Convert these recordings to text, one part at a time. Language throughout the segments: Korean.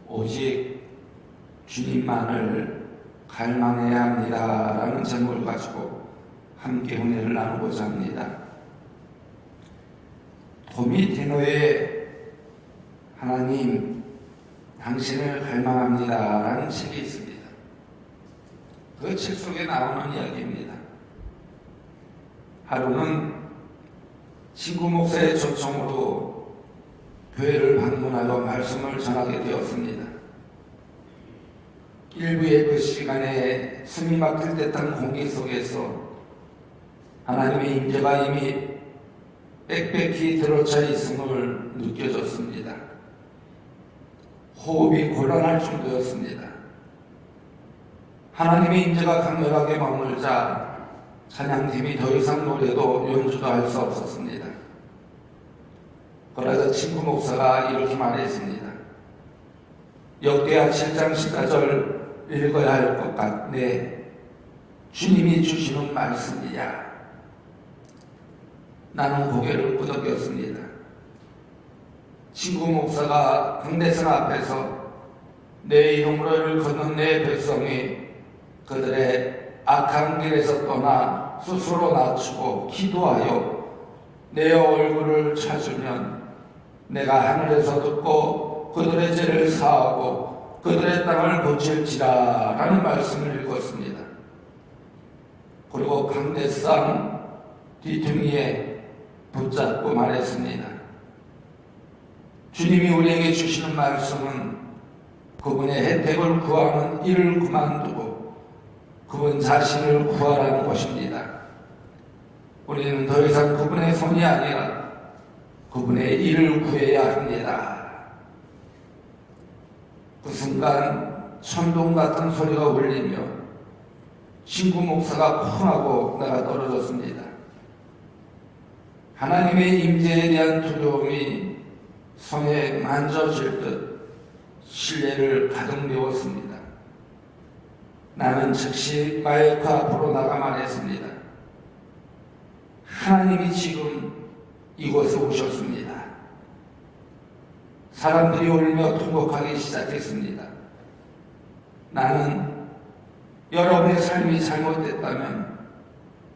오직 주님만을 갈망해야 합니다라는 제목을 가지고 함께 은혜를 나누고자 합니다. 토미 테노의 하나님 당신을 갈망합니다라는 책이 있습니다. 그 책 속에 나오는 이야기입니다. 하루는 친구 목사의 초청으로 교회를 방문하여 말씀을 전하게 되었습니다. 일부의 그 시간에 숨이 막힐 듯한 공기 속에서 하나님의 임재가 이미 빽빽히 들어차 있음을 느껴졌습니다. 호흡이 곤란할 정도였습니다. 하나님의 임재가 강렬하게 머물자 찬양팀이 더 이상 노래도 연주도 할 수 없었습니다. 그러자 친구 목사가 이렇게 말했습니다. 역대하 7장 14절 읽어야 할 것 같네. 주님이 주시는 말씀이야. 나는 고개를 끄덕였습니다. 친구 목사가 강대상 앞에서 내 이름으로 일컫는 내 백성이 그들의 악한 길에서 떠나 스스로 낮추고 기도하여 내 얼굴을 찾으면 내가 하늘에서 듣고 그들의 죄를 사하고 그들의 땅을 고칠지라 라는 말씀을 읽었습니다. 그리고 강대상 뒤퉁이에 붙잡고 말했습니다. 주님이 우리에게 주시는 말씀은 그분의 혜택을 구하는 일을 그만두고 그분 자신을 구하라는 것입니다. 우리는 더 이상 그분의 손이 아니라 그분의 일을 구해야 합니다. 그 순간 천둥 같은 소리가 울리며 친구 목사가 쿵 하고 나가 떨어졌습니다. 하나님의 임재에 대한 두려움이 손에 만져질 듯 신뢰를 가득 메웠습니다. 나는 즉시 마이크 앞으로 나가 말했습니다. 하나님이 지금 이곳에 오셨습니다. 사람들이 울며 통곡하기 시작했습니다. 나는 여러분의 삶이 잘못됐다면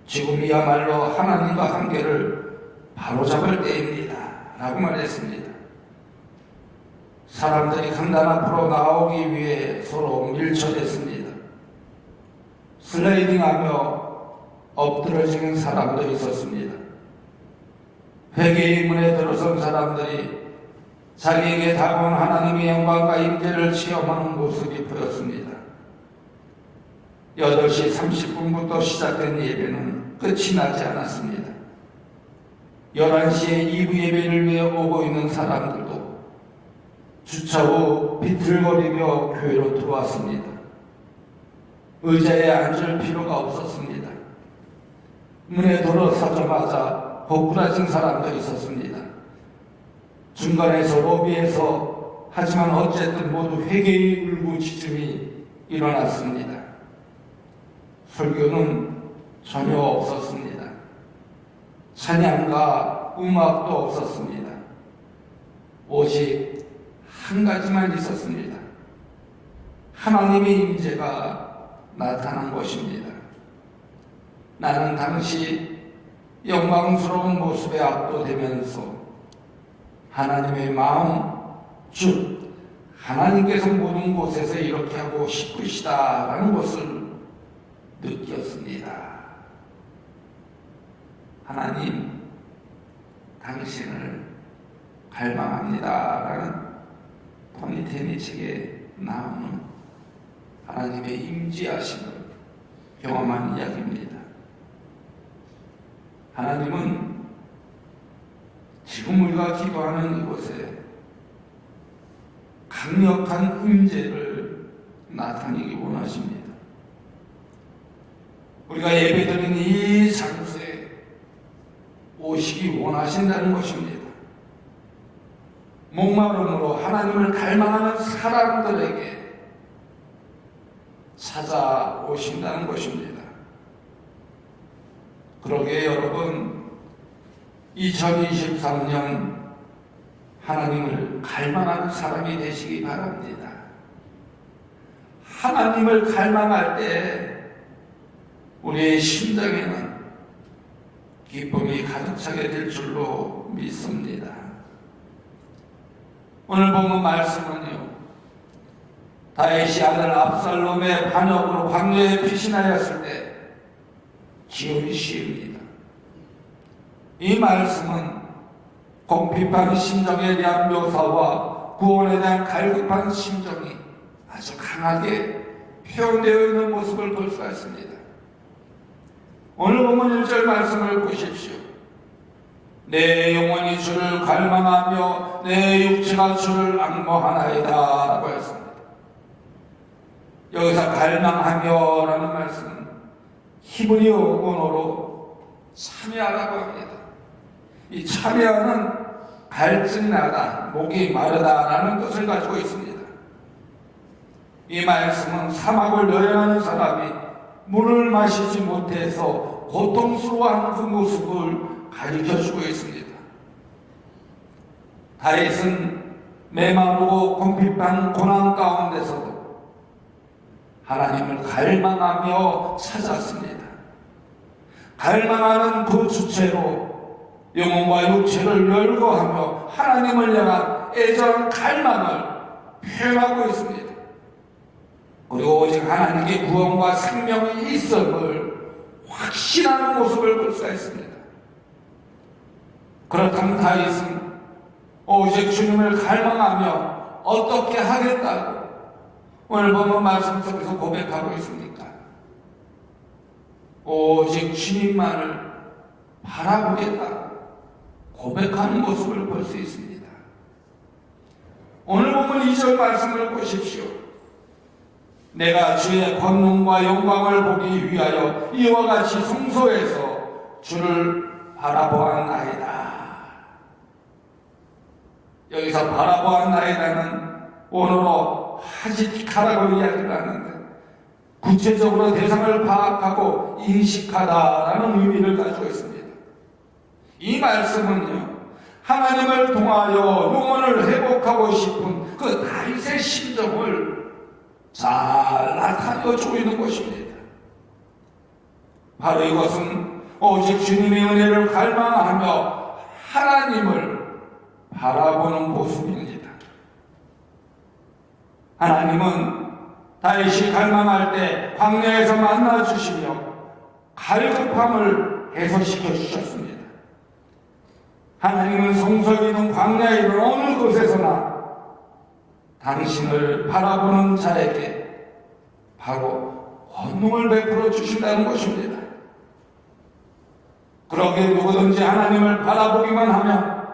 지금이야말로 하나님과 관계를 바로잡을 때입니다. 라고 말했습니다. 사람들이 강단 앞으로 나오기 위해 서로 밀쳐댔습니다. 슬라이딩하며 엎드러지는 사람도 있었습니다. 회개의 문에 들어선 사람들이 자기에게 다가온 하나님의 영광과 임재를 체험하는 모습이 보였습니다. 8시 30분부터 시작된 예배는 끝이 나지 않았습니다. 11시에 2부 예배를 위해 오고 있는 사람들도 주차 후 비틀거리며 교회로 들어왔습니다. 의자에 앉을 필요가 없었습니다. 문에 들어서자마자 고꾸라진 사람도 있었습니다. 중간에서 로비에서 하지만 어쨌든 모두 회개의 울부짖음이 일어났습니다. 설교는 전혀 없었습니다. 찬양과 음악도 없었습니다. 오직 한 가지만 있었습니다. 하나님의 임재가 나타난 것입니다. 나는 당시 영광스러운 모습에 압도되면서 하나님의 마음, 즉 하나님께서 모든 곳에서 이렇게 하고 싶으시다라는 것을 느꼈습니다. 하나님, 당신을 갈망합니다라는 토니 테니 책에 나오는 하나님의 임재하심을 경험한 이야기입니다. 하나님은 지금 우리가 기도하는 이곳에 강력한 임재를 나타내기 원하십니다. 우리가 예배드리는 이 장소에 오시기 원하신다는 것입니다. 목마름으로 하나님을 갈망하는 사람들에게 찾아오신다는 것입니다. 그러기에 여러분, 2023년 하나님을 갈망하는 사람이 되시기 바랍니다. 하나님을 갈망할 때 우리의 심장에는 기쁨이 가득 차게 될 줄로 믿습니다. 오늘 보면 말씀은요, 다윗이 아들 압살롬의 반역으로 광야에 피신하였을 때 지은 시입니다. 이 말씀은 궁핍한 심정에 대한 묘사와 구원에 대한 갈급한 심정이 아주 강하게 표현되어 있는 모습을 볼 수가 있습니다. 오늘 본문 1절 말씀을 보십시오. 내 영혼이 주를 갈망하며 내 육체가 주를 앙모하나이다 라고 했습니다. 여기서 갈망하며 라는 말씀은 히브리어 언어로 참여하라고 합니다. 이 참여는 갈증이 나다, 목이 마르다라는 뜻을 가지고 있습니다. 이 말씀은 사막을 여행하는 사람이 물을 마시지 못해서 고통스러워하는 그 모습을 가리켜주고 있습니다. 다윗은 메마르고 궁핍한 고난 가운데서도 하나님을 갈망하며 찾았습니다. 갈망하는 그 주체로 영혼과 육체를 열거하며 하나님을 향한 애절한 갈망을 표현하고 있습니다. 그리고 오직 하나님께 구원과 생명이 있음을 확신하는 모습을 볼 수가 있습니다. 그렇다면 다윗은 오직 주님을 갈망하며 어떻게 하겠다고 오늘 보면 말씀 속에서 고백하고 있습니까? 오직 주님만을 바라보겠다고 고백하는 모습을 볼 수 있습니다. 오늘 보면 2절 말씀을 보십시오. 내가 주의 권능과 영광을 보기 위하여 이와 같이 성소에서 주를 바라보았나이다. 여기서 바라보았나이다는 오늘로 하지티카라고 이야기를 하는데 구체적으로 대상을 파악하고 인식하다라는 의미를 가지고 있습니다. 이 말씀은요, 하나님을 통하여 영혼을 회복하고 싶은 그 다윗의 심정을 잘 나타내어 주고 있는 것입니다. 바로 이것은 오직 주님의 은혜를 갈망하며 하나님을 바라보는 모습입니다. 하나님은 다윗이 갈망할 때 광야에서 만나주시며 갈급함을 해소시켜 주셨습니다. 하나님은 성소이든 광야이든 어느 곳에서나 당신을 바라보는 자에게 바로 권능을 베풀어 주신다는 것입니다. 그렇게 누구든지 하나님을 바라보기만 하면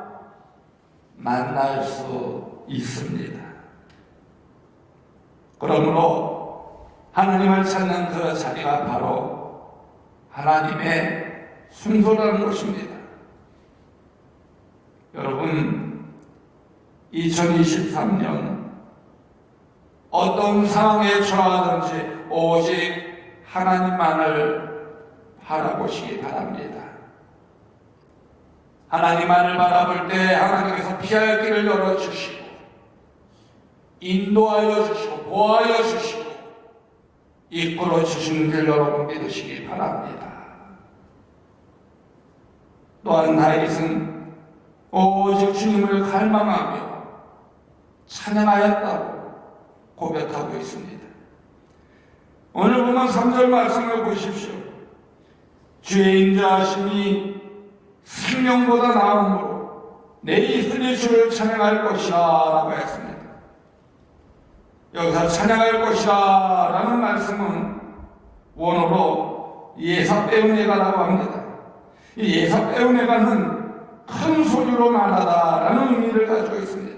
만날 수 있습니다. 그러므로 하나님을 찾는 그 자리가 바로 하나님의 순서라는 것입니다. 여러분, 2023년 어떤 상황에 처하든지 오직 하나님만을 바라보시기 바랍니다. 하나님만을 바라볼 때 하나님께서 피할 길을 열어주시고 인도하여 주시고 보호하여 주시고 이끌어 주시는 줄 여러분 믿으시기 바랍니다. 또한 다윗은 오직 주님을 갈망하며 찬양하였다고 고백하고 있습니다. 오늘 보면 3절 말씀을 보십시오. 주의 인자하심이 생명보다 나음으로 내 입술이 주를 찬양할 것이라 라고 했습니다. 여기서 찬양할 것이라 라는 말씀은 원어로 예사배우네가라고 합니다. 이 예사배우네가는 큰 소리로 말하다 라는 의미를 가지고 있습니다.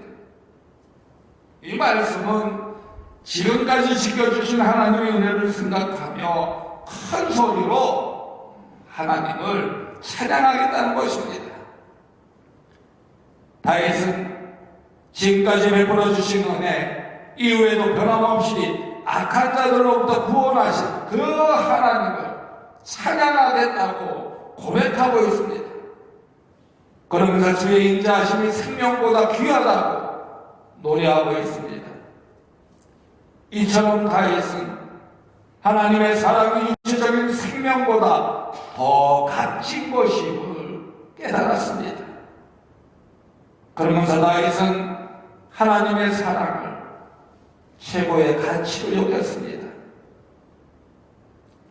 이 말씀은 지금까지 지켜주신 하나님의 은혜를 생각하며 큰 소리로 하나님을 찬양하겠다는 것입니다. 다윗은 지금까지 베풀어 주신 은혜 이후에도 변함없이 악한 자들로부터 구원하신 그 하나님을 찬양하겠다고 고백하고 있습니다. 그러면서 주의 인자하심이 생명보다 귀하다고 노래하고 있습니다. 이처럼 다윗은 하나님의 사랑이 육체적인 생명보다 더 값진 것임을 깨달았습니다. 그러면서 다윗은 하나님의 사랑을 최고의 가치로 여겼습니다.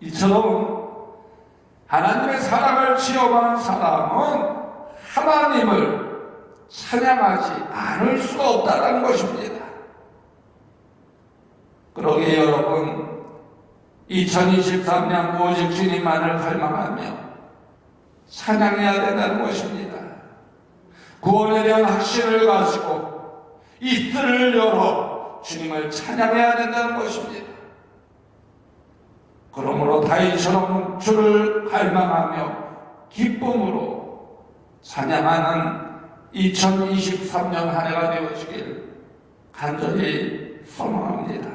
이처럼 하나님의 사랑을 취업한 사람은 하나님을 찬양하지 않을 수가 없다는 것입니다. 그러기에 여러분, 2023년 오직 주님만을 갈망하며 찬양해야 된다는 것입니다. 구원에 대한 확신을 가지고 입술을 열어 주님을 찬양해야 된다는 것입니다. 그러므로 다윗처럼 주를 갈망하며 기쁨으로 찬양하는 2023년 한 해가 되어지길 간절히 소망합니다.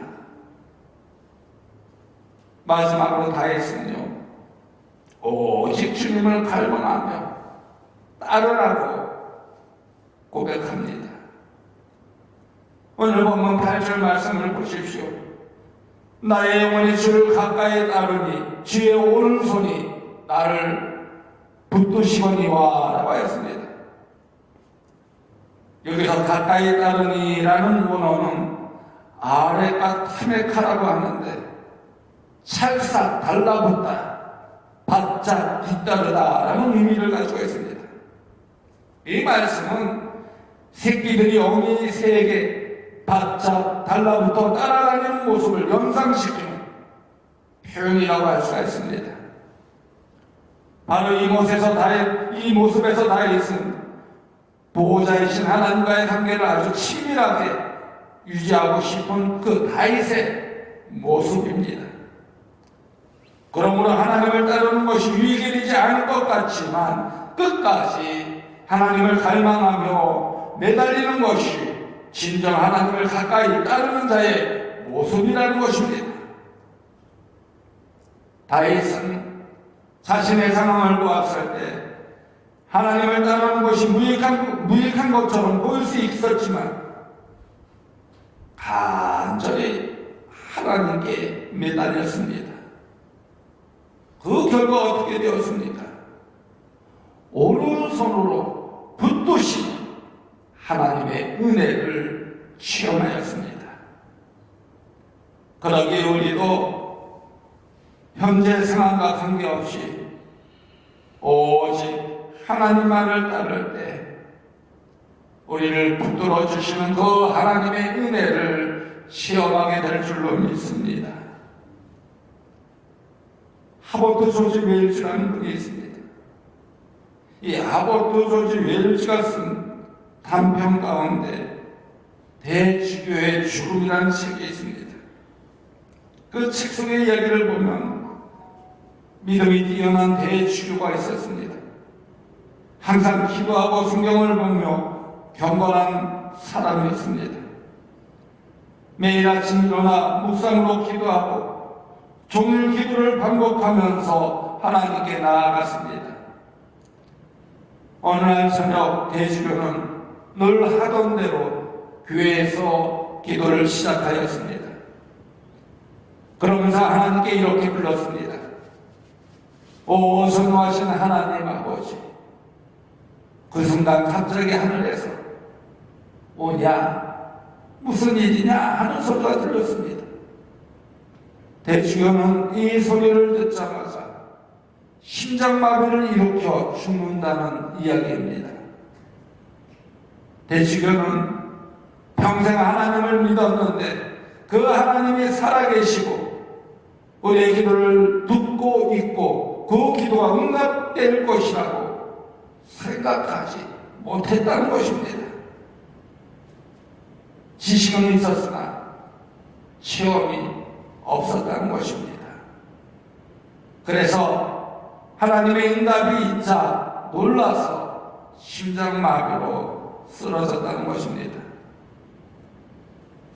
마지막으로 다윗은요, 오직 주님을 갈망하며 따르라고 고백합니다. 오늘 본문 8절 말씀을 보십시오. 나의 영혼이 주를 가까이 따르니 주의 오른손이 나를 붙드시거니와 라고 했습니다. 여기서 가까이 따르니라는 원어는 아레카 타메카라고 하는데 찰싹 달라붙다, 바짝 뒤따르다 라는 의미를 가지고 있습니다. 이 말씀은 새끼들이 어미 새에게 바짝 달라붙어 따라다니는 모습을 연상시키는 표현이라고 할 수가 있습니다. 바로 이 모습에서 다윗은 보호자이신 하나님과의 관계를 아주 친밀하게 유지하고 싶은 그 다윗의 모습입니다. 그러므로 하나님을 따르는 것이 유익이 되지 않을 것 같지만 끝까지 하나님을 갈망하며 매달리는 것이 진정 하나님을 가까이 따르는 자의 모습이라는 것입니다. 다윗은 자신의 상황을 보았을 때 하나님을 따르는 것이 무익한 것처럼 보일 수 있었지만 간절히 하나님께 매달렸습니다. 그 결과 어떻게 되었습니까? 오른손으로 붙드신 하나님의 은혜를 체험하였습니다. 그러기에 우리도 현재 상황과 관계없이 오직 하나님만을 따를 때 우리를 붙들어 주시는 그 하나님의 은혜를 체험하게 될 줄로 믿습니다. 하버트 조지 웰즈라는 분이 있습니다. 이 하버트 조지 웰즈가 쓴 단편 가운데 대주교의 죽음이라는 책이 있습니다. 그 책 속의 이야기를 보면 믿음이 뛰어난 대주교가 있었습니다. 항상 기도하고 성경을 보며 경건한 사람이었습니다. 매일 아침 일어나 묵상으로 기도하고 종일 기도를 반복하면서 하나님께 나아갔습니다. 어느 날 저녁 대주교는 늘 하던 대로 교회에서 기도를 시작하였습니다. 그러면서 하나님께 이렇게 불렀습니다. 오 전능하신 하나님 아버지, 그 순간 갑자기 하늘에서 오냐 무슨 일이냐 하는 소리가 들렸습니다. 대주교는 이 소리를 듣자마자 심장마비를 일으켜 죽는다는 이야기입니다. 대주교는 평생 하나님을 믿었는데 그 하나님이 살아계시고 우리의 기도를 듣고 있고 그 기도가 응답될 것이라고 생각하지 못했다는 것입니다. 지식은 있었으나 체험이 없었다는 것입니다. 그래서 하나님의 응답이 있자 놀라서 심장마비로 쓰러졌다는 것입니다.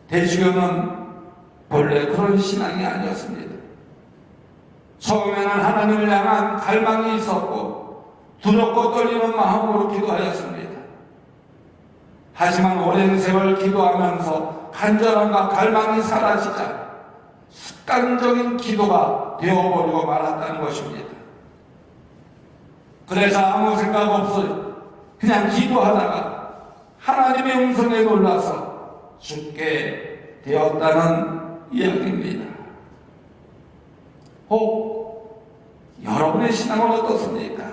대주교는 본래 그런 신앙이 아니었습니다. 처음에는 하나님을 향한 갈망이 있었고 두렵고 떨리는 마음으로 기도하였습니다. 하지만 오랜 세월 기도하면서 간절함과 갈망이 사라지자 습관적인 기도가 되어버리고 말았다는 것입니다. 그래서 아무 생각 없이 그냥 기도하다가 하나님의 음성에 놀라서 죽게 되었다는 이야기입니다. 혹 여러분의 신앙은 어떻습니까?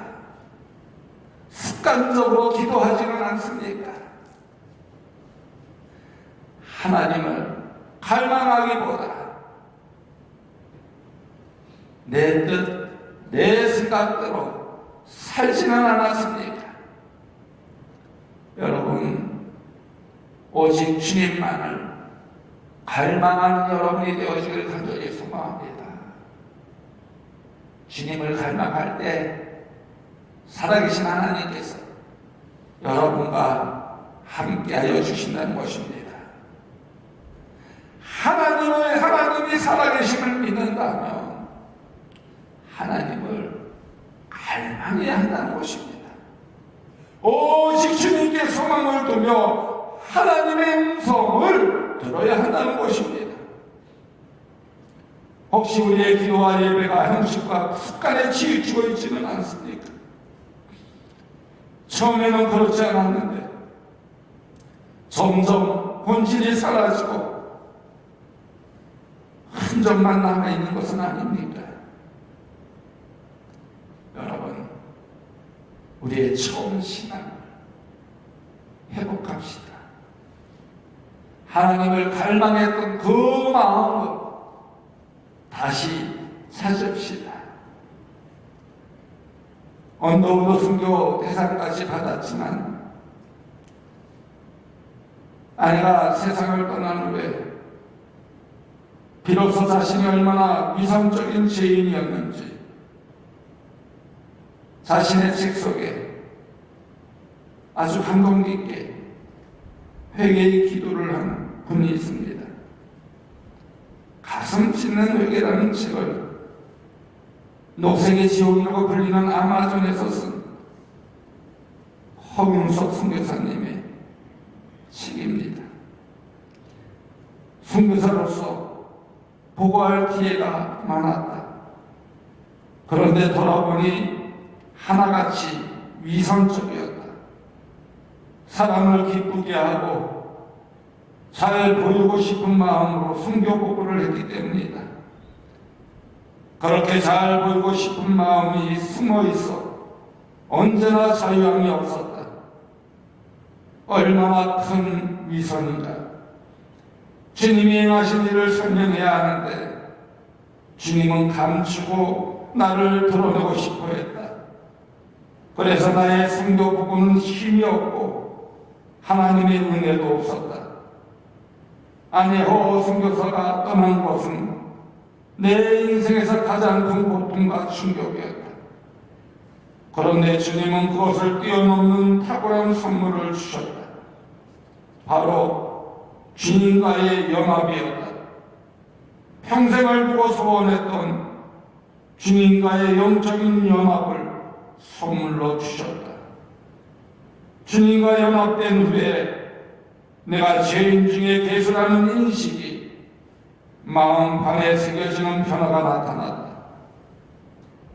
습관적으로 기도하지는 않습니까? 하나님을 갈망하기보다 내 뜻, 내 생각대로 살지는 않았습니까? 여러분, 오직 주님만을 갈망하는 여러분이 되어지길 간절히 소망합니다. 주님을 갈망할 때 살아계신 하나님께서 여러분과 함께하여 주신다는 것입니다. 하나님이 살아계심을 믿는다면 하나님을 갈망해야 한다는 것입니다. 오직 주님께 소망을 두며 하나님의 음성을 들어야 한다는 것입니다. 혹시 우리의 기도와 예배가 형식과 습관에 치우치고 있지는 않습니까? 처음에는 그렇지 않았는데 점점 본질이 사라지고 흔적만 남아있는 것은 아닙니까? 여러분, 우리의 처음 신앙을 회복합시다. 하나님을 갈망했던 그 마음을 다시 찾읍시다. 언더우드 순교 대상까지 받았지만 아내가 세상을 떠난 후에 비로소 자신이 얼마나 위선적인 죄인이었는지 자신의 책 속에 아주 감동 깊게 회개의 기도를 한 분이 있습니다. 가슴 찢는 회개라는 책을 녹색의 지옥이라고 불리는 아마존에서 쓴 허윤석 선교사님의 책입니다. 선교사로서 보고할 기회가 많았다. 그런데 돌아보니 하나같이 위선적이었다. 사람을 기쁘게 하고 잘 보이고 싶은 마음으로 순교 보고를 했기 때문이다. 그렇게 잘 보이고 싶은 마음이 숨어 있어 언제나 자유함이 없었다. 얼마나 큰 위선인가. 주님이 행하신 일을 설명해야 하는데 주님은 감추고 나를 드러내고 싶어 했다. 그래서 나의 순교 부부는 힘이 없고 하나님의 은혜도 없었다. 아내 허 순교사가 떠난 것은 내 인생에서 가장 큰 고통과 충격이었다. 그런데 주님은 그것을 뛰어넘는 탁월한 선물을 주셨다. 바로 주님과의 연합이었다. 평생을 두고 소원했던 주님과의 영적인 연합을 선물로 주셨다. 주님과 연합된 후에 내가 죄인 중에 괴수라는 인식이 마음판에 새겨지는 변화가 나타났다.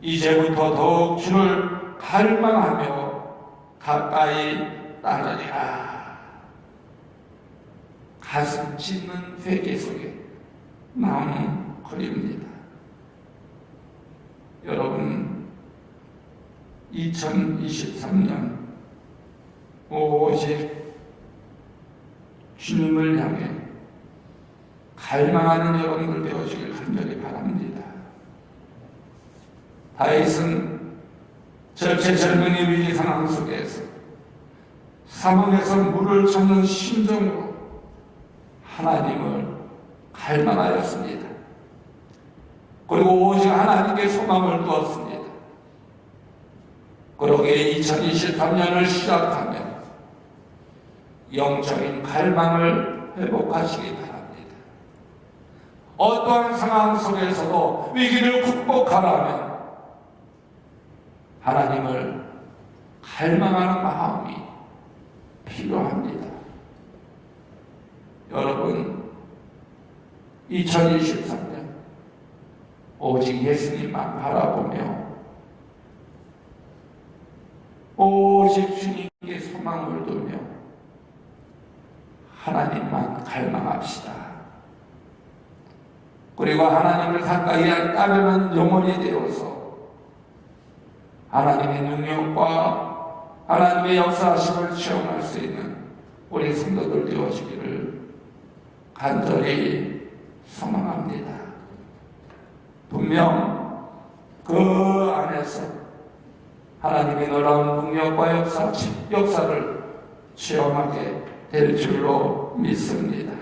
이제부터 더욱 주를 갈망하며 가까이 따르리라. 가슴 찢는 회개 속에 나오는 글입니다. 여러분, 2023년 오직 주님을 향해 갈망하는 여러분들 되어지길 간절히 바랍니다. 다윗은 절체절명의 위기 상황 속에서 사망에서 물을 찾는 심정으로 하나님을 갈망하였습니다. 그리고 오직 하나님께 소망을 두었습니다. 그러기에 2023년을 시작하며 영적인 갈망을 회복하시기 바랍니다. 어떠한 상황 속에서도 위기를 극복하라면 하나님을 갈망하는 마음이 필요합니다. 여러분, 2023년 오직 예수님만 바라보며 오직 주님께 소망을 두며 하나님만 갈망합시다. 그리고 하나님을 가까이 따르는 영혼이 되어서 하나님의 능력과 하나님의 역사하심을 체험할 수 있는 우리 성도들 되어지기를 간절히 소망합니다. 분명 그 안에서 하나님의 놀라운 능력과 역사를 체험하게 될 줄로 믿습니다.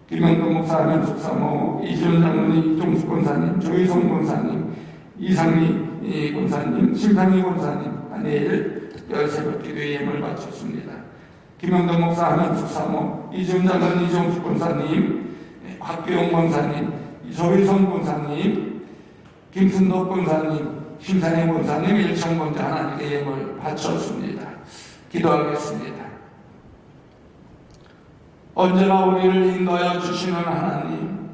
김영동 목사, 한현숙 사모, 이준 장로님, 이종숙 권사님, 조희성 권사님, 이상미 권사님, 심상희 권사님, 내일 특별 새벽 기도의 예물을 바쳤습니다. 김영동 목사, 한현숙 사모, 이준 장로님, 이종숙 권사님, 곽규용 권사님, 조희성 권사님, 김순덕 권사님, 심상희 권사님, 일청 권자 하나님께 예물을 바쳤습니다. 기도하겠습니다. 언제나 우리를 인도하여 주시는 하나님,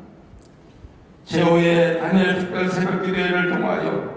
제5의 다니엘 특별 새벽 기도회를 통하여